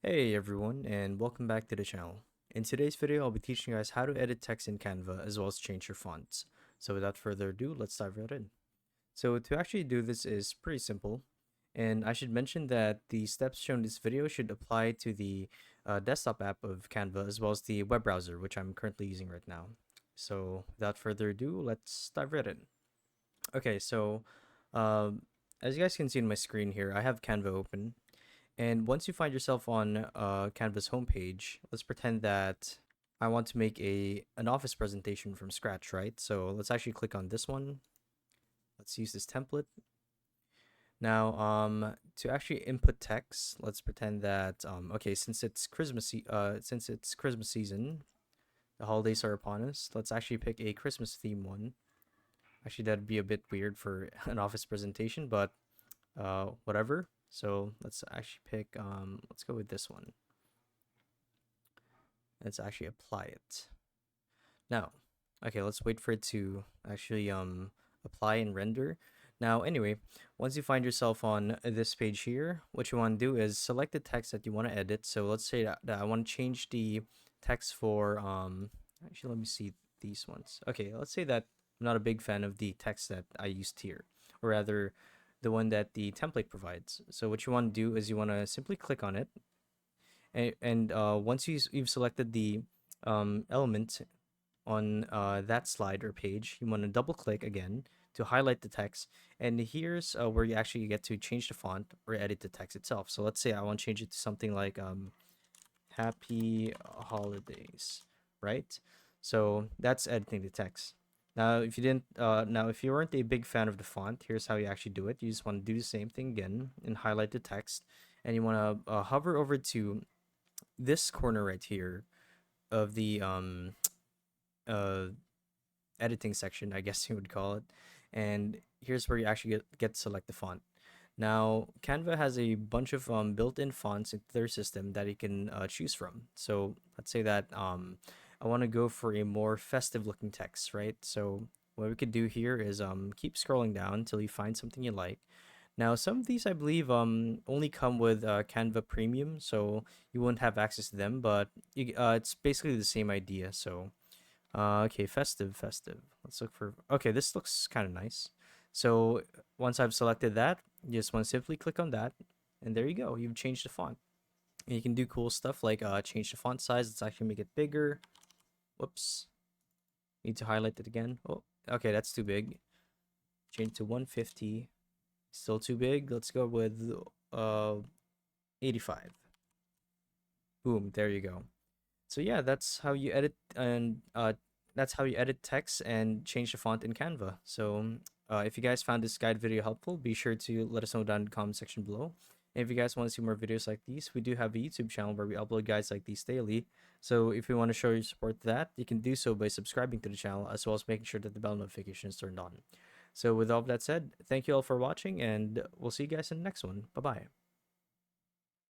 Hey everyone, and welcome back to the channel. In today's video, I'll be teaching you guys how to edit text in Canva as well as change your fonts. So without further ado, let's dive right in. So to actually do this is pretty simple, and I should mention that the steps shown in this video should apply to the desktop app of Canva as well as the web browser, which I'm currently using right now. So without further ado, let's dive right in. Okay, so um, as you guys can see on my screen here, I have Canva open. And once you find yourself on Canva's homepage, let's pretend that I want to make an office presentation from scratch, right? So let's actually click on this one. Let's use this template. Now, to actually input text, let's pretend that okay, since it's Christmas season, the holidays are upon us. Let's actually pick a Christmas theme one. Actually, that'd be a bit weird for an office presentation, but whatever. So let's actually pick let's go with this one. Let's actually apply it. Now, okay, let's wait for it to actually apply and render. Now, anyway, once you find yourself on this page here, what you want to do is select the text that you want to edit. So let's say that I want to change the text for actually let me see these ones. Okay, let's say that I'm not a big fan of the text that I used here, or rather the one that the template provides. So what you want to do is you want to simply click on it, and once you've selected the element on that slide or page, you want to double click again to highlight the text. And here's where you actually get to change the font or edit the text itself. So let's say I want to change it to something like Happy Holidays, right? So that's editing the text. Now if you weren't a big fan of the font, here's how you actually do it. You just want to do the same thing again and highlight the text, and you want to hover over to this corner right here of the uh editing section, I guess you would call it. And here's where you actually get to select the font. Now, Canva has a bunch of built-in fonts into their system that you can choose from. So let's say that I want to go for a more festive-looking text, right? So what we could do here is keep scrolling down until you find something you like. Now, some of these I believe only come with Canva Premium, so you won't have access to them. But it's basically the same idea. So okay, festive. Let's look for. Okay, this looks kind of nice. So once I've selected that, you just want to simply click on that, and there you go. You've changed the font. And you can do cool stuff like change the font size. Let's actually make it bigger. Whoops. Need to highlight it again. Oh, okay, that's too big. Change to 150. Still too big. Let's go with 85. Boom. There you go. So yeah, that's how you edit text and change the font in Canva. So if you guys found this guide video helpful, be sure to let us know down in the comment section below. And if you guys want to see more videos like these, we do have a YouTube channel where we upload guides like these daily. So if you want to show your support to that, you can do so by subscribing to the channel as well as making sure that the bell notification is turned on. So with all of that said, thank you all for watching, and we'll see you guys in the next one. Bye bye.